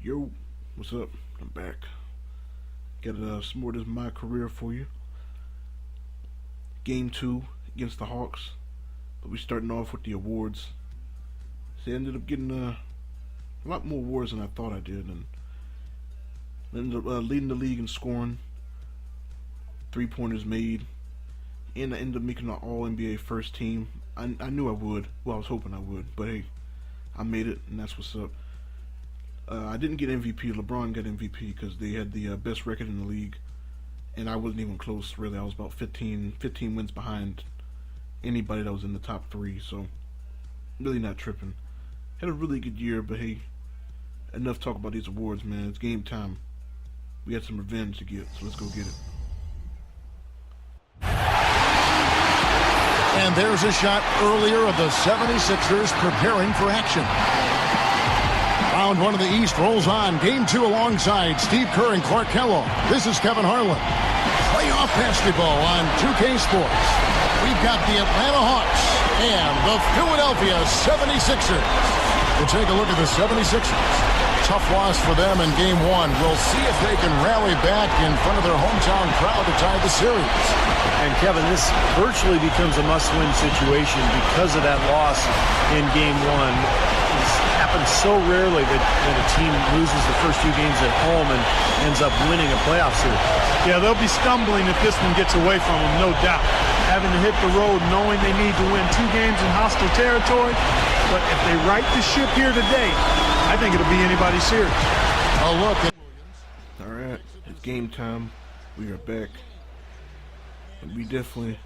Yo, what's up? I'm back. Got some more of this my career for you. Game 2 against the Hawks. But we starting off with the awards. See, I ended up getting a lot more awards than I thought I did, and ended up leading the league in scoring, 3-pointers made, and I ended up making the All-NBA first team. I knew I would. Well, I was hoping I would, but hey, I made it, and that's what's up. I didn't get MVP. LeBron got MVP because they had the best record in the league, and I wasn't even close, really. I was about 15 wins behind anybody that was in the top 3, so really not tripping. Had a really good year, but hey, enough talk about these awards, man. It's game time. We had some revenge to get, so let's go get it. And there's a shot earlier of the 76ers preparing for action. Round 1 of the East rolls on. Game 2 alongside Steve Kerr and Clark Kellogg. This is Kevin Harlan. Playoff basketball on 2K Sports. We've got the Atlanta Hawks and the Philadelphia 76ers. We'll take a look at the 76ers. Tough loss for them in Game 1. We'll see if they can rally back in front of their hometown crowd to tie the series. And Kevin, this virtually becomes a must-win situation because of that loss in Game 1. Happens so rarely that a team loses the first 2 games at home and ends up winning a playoff series. Yeah, they'll be stumbling if this one gets away from them, no doubt. Having to hit the road knowing they need to win 2 games in hostile territory. But if they right the ship here today, I think it'll be anybody's series. A look at... All right, it's game time. We are back. And we definitely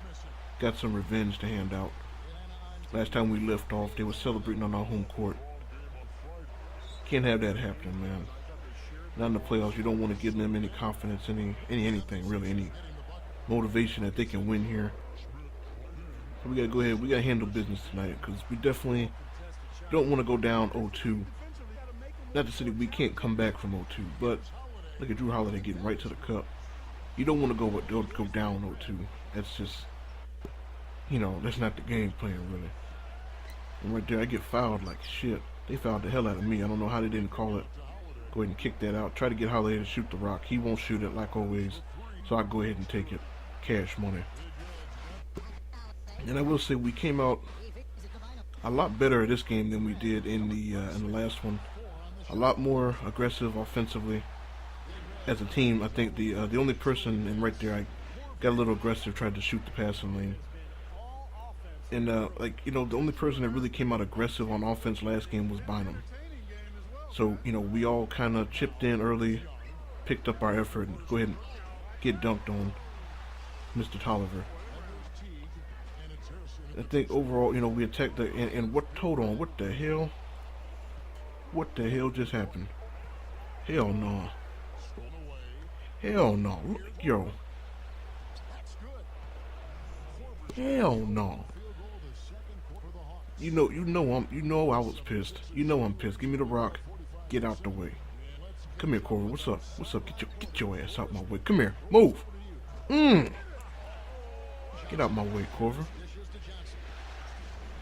got some revenge to hand out. Last time we left off, they were celebrating on our home court. Can't have that happening, man. Not in the playoffs. You don't want to give them any confidence, anything really, any motivation that they can win here. So we gotta go ahead. We gotta handle business tonight because we definitely don't want to go down 0-2. Not to say that we can't come back from 0-2, but look at Drew Holiday getting right to the cup. You don't want to go down 0-2. That's just, that's not the game plan really. And right there, I get fouled like shit. They fouled the hell out of me. I don't know how they didn't call it. Go ahead and kick that out. Try to get Holiday to shoot the rock. He won't shoot it like always. So I go ahead and take it. Cash money. And I will say we came out a lot better at this game than we did in the last one. A lot more aggressive offensively. As a team, I think the only person, and right there I got a little aggressive, tried to shoot the passing lane. And, the only person that really came out aggressive on offense last game was Bynum. So, we all kind of chipped in early, picked up our effort, and go ahead and get dunked on Mr. Tolliver. I think overall, we attacked and hold on, what the hell? What the hell just happened? Hell no. Hell no. Yo. Hell no. You know I was pissed. I'm pissed. Give me the rock. Get out the way. Come here, Corey. What's up? Get your ass out my way. Come here. Move. Get out my way, Corver.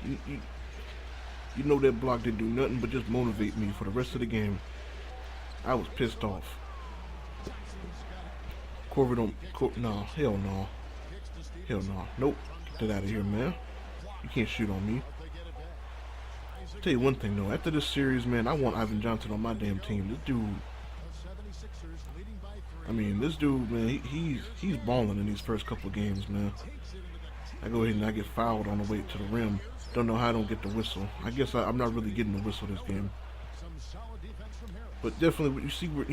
You know that block didn't do nothing but just motivate me for the rest of the game. I was pissed off. Corver no, hell no. Hell no. Nope. Get that out of here, man. You can't shoot on me. Tell you one thing though, after this series, man, I want Ivan Johnson on my damn team. This dude, man, he's balling in these first couple of games, man. I go ahead and I get fouled on the way to the rim. Don't know how I don't get the whistle. I guess I'm not really getting the whistle this game. But definitely, you see, we're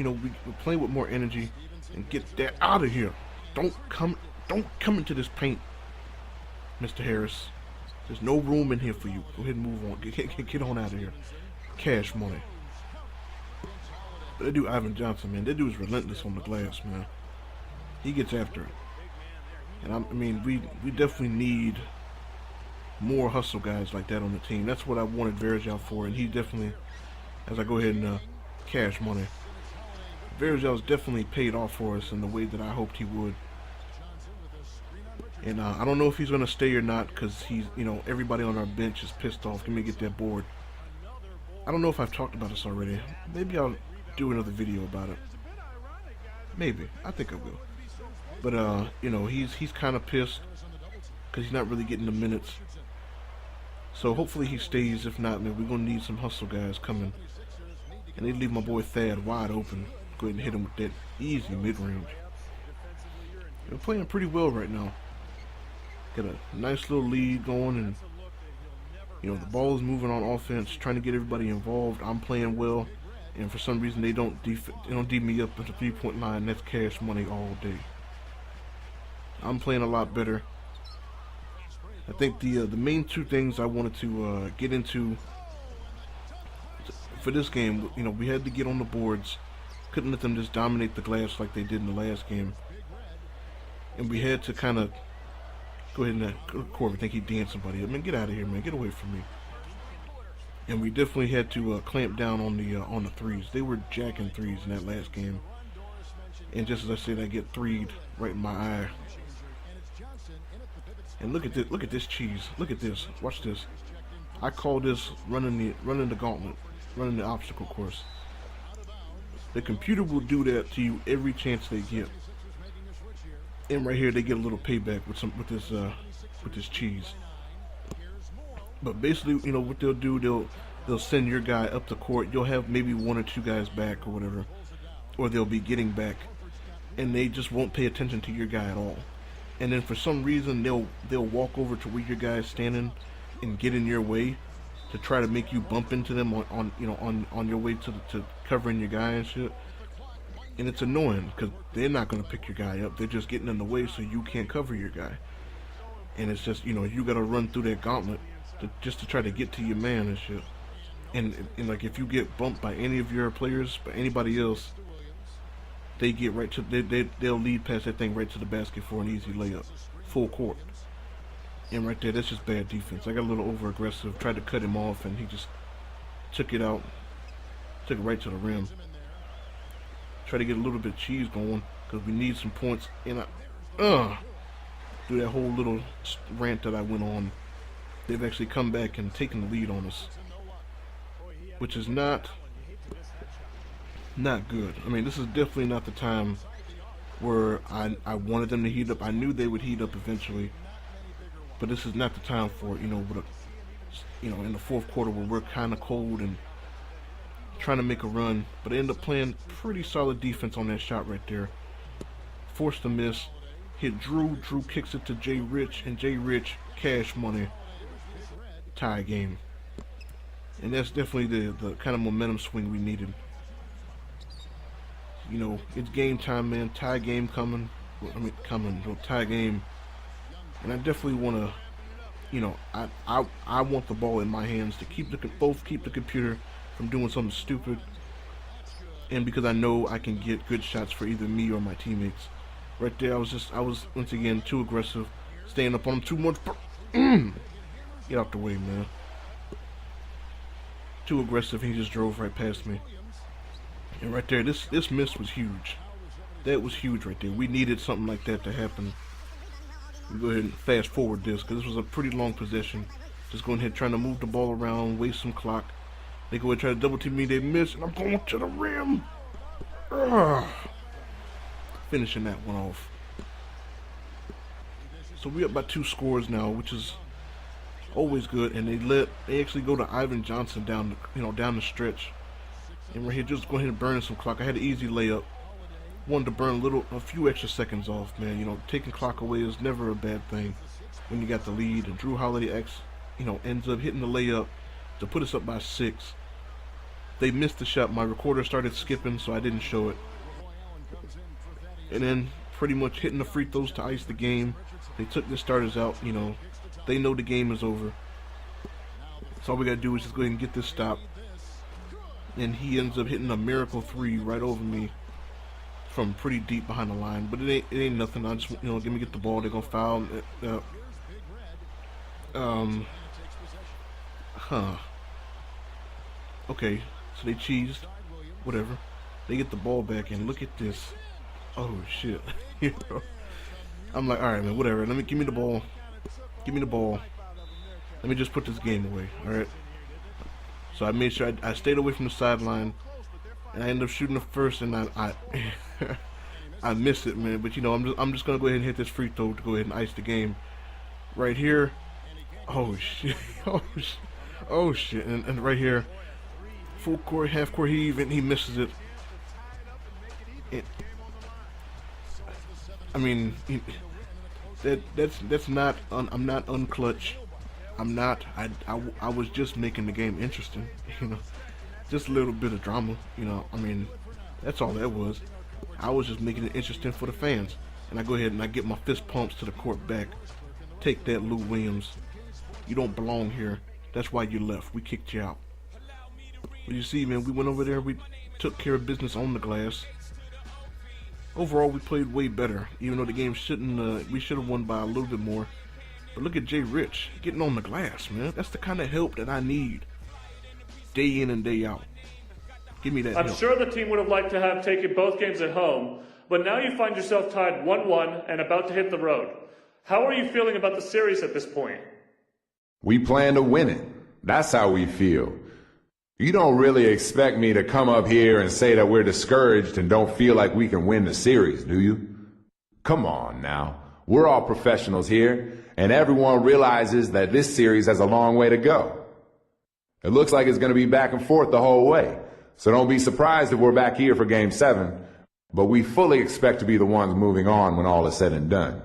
playing with more energy and get that out of here. Don't come into this paint, Mr. Harris. There's no room in here for you. Go ahead and move on. Get on out of here. Cash money. But that dude Ivan Johnson, man, that dude is relentless on the glass, man. He gets after it. And we definitely need more hustle guys like that on the team. That's what I wanted Verjao for, and he definitely, as I go ahead and cash money, Verjal's definitely paid off for us in the way that I hoped he would. And I don't know if he's going to stay or not because he's, everybody on our bench is pissed off. Let me get that board. I don't know if I've talked about this already. Maybe I'll do another video about it. Maybe. I think I will. But you know, he's kind of pissed because he's not really getting the minutes. So hopefully he stays. If not, man, we're gonna need some hustle guys coming. And they leave my boy Thad wide open. Go ahead and hit him with that easy mid-range. We're playing pretty well right now. Got a nice little lead going, and you know, the ball is moving on offense, trying to get everybody involved. I'm playing well, and for some reason they don't D me up at the 3-point line. That's cash money all day. I'm playing a lot better. I think the main two things I wanted to get into for this game, you know, we had to get on the boards. Couldn't let them just dominate the glass like they did in the last game. And we had to kind of go ahead and Corbin, I think he danced somebody. I mean, get out of here, man. Get away from me. And we definitely had to clamp down on the threes. They were jacking threes in that last game. And just as I said, I get threed right in my eye. And look at this! Look at this cheese! Look at this! Watch this! I call this running the gauntlet, running the obstacle course. The computer will do that to you every chance they get. And right here, they get a little payback with this cheese. But basically, you know what they'll do? They'll send your guy up the court. You'll have maybe one or two guys back or whatever, or they'll be getting back, and they just won't pay attention to your guy at all. And then for some reason they'll walk over to where your guy's standing and get in your way to try to make you bump into them on your way to covering your guy and shit. And it's annoying because they're not going to pick your guy up. They're just getting in the way so you can't cover your guy. And it's just, you know, you got to run through that gauntlet just to try to get to your man and shit. And like if you get bumped by any of your players, by anybody else, they get right to they'll lead past that thing right to the basket for an easy layup, full court. And right there, that's just bad defense. I got a little over aggressive, tried to cut him off, and he just took it out, took it right to the rim. Try to get a little bit of cheese going because we need some points. And through that whole little rant that I went on, they've actually come back and taken the lead on us, which is not good. I mean, this is definitely not the time where I wanted them to heat up. I knew they would heat up eventually, but this is not the time for it. You know, in the fourth quarter where we're kind of cold and trying to make a run, but I end up playing pretty solid defense on that shot right there. Forced a miss, hit Drew. Drew kicks it to Jay Rich, and Jay Rich, cash money, tie game. And that's definitely the kind of momentum swing we needed. You know, it's game time, man. Tie game coming. Tie game. And I definitely want to, you know, I want the ball in my hands to keep the computer from doing something stupid, and because I know I can get good shots for either me or my teammates. Right there, I was once again too aggressive, staying up on him too much. Get out the way, man. Too aggressive. He just drove right past me. And right there, this miss was huge. That was huge right there. We needed something like that to happen. We go ahead and fast forward this because this was a pretty long possession. Just going ahead trying to move the ball around, waste some clock. They go ahead and try to double team me. They miss, and I'm going to the rim. Finishing that one off. So we up by 2 scores now, which is always good. And they actually go to Ivan Johnson down the stretch. And we're here just going ahead and burning some clock. I had an easy layup. Wanted to burn a few extra seconds off, man. You know, taking clock away is never a bad thing when you got the lead. And Drew Holiday ends up hitting the layup to put us up by 6. They missed the shot. My recorder started skipping, so I didn't show it. And then pretty much hitting the free throws to ice the game. They took the starters out. You know, they know the game is over. So all we got to do is just go ahead and get this stop. And he ends up hitting a miracle 3 right over me from pretty deep behind the line. But it ain't nothing. I just, let me get the ball. They're going to foul. Okay, so they cheesed. Whatever. They get the ball back, and look at this. Oh, shit. I'm like, all right, man, whatever. Give me the ball. Give me the ball. Let me just put this game away, all right? So I made sure I stayed away from the sideline. and I end up shooting the first, and I I miss it, man. But you know, I'm just gonna go ahead and hit this free throw to go ahead and ice the game. Right here, oh shit, oh shit, and right here, full court, half court heave, and he misses it. I mean, that's not. I'm not unclutch. I'm not. I was just making the game interesting. You know, just a little bit of drama. You know, I mean, that's all that was. I was just making it interesting for the fans. And I go ahead and I get my fist pumps to the court back. Take that, Lou Williams. You don't belong here. That's why you left. We kicked you out. But you see, man, we went over there. We took care of business on the glass. Overall, we played way better, even though the game we should have won by a little bit more. But look at Jay Rich getting on the glass, man. That's the kind of help that I need day in and day out. Give me that help. I'm sure the team would have liked to have taken both games at home, but now you find yourself tied 1-1 and about to hit the road. How are you feeling about the series at this point? We plan to win it. That's how we feel. You don't really expect me to come up here and say that we're discouraged and don't feel like we can win the series, do you? Come on now. We're all professionals here, and everyone realizes that this series has a long way to go. It looks like it's going to be back and forth the whole way, so don't be surprised if we're back here for Game 7, but we fully expect to be the ones moving on when all is said and done.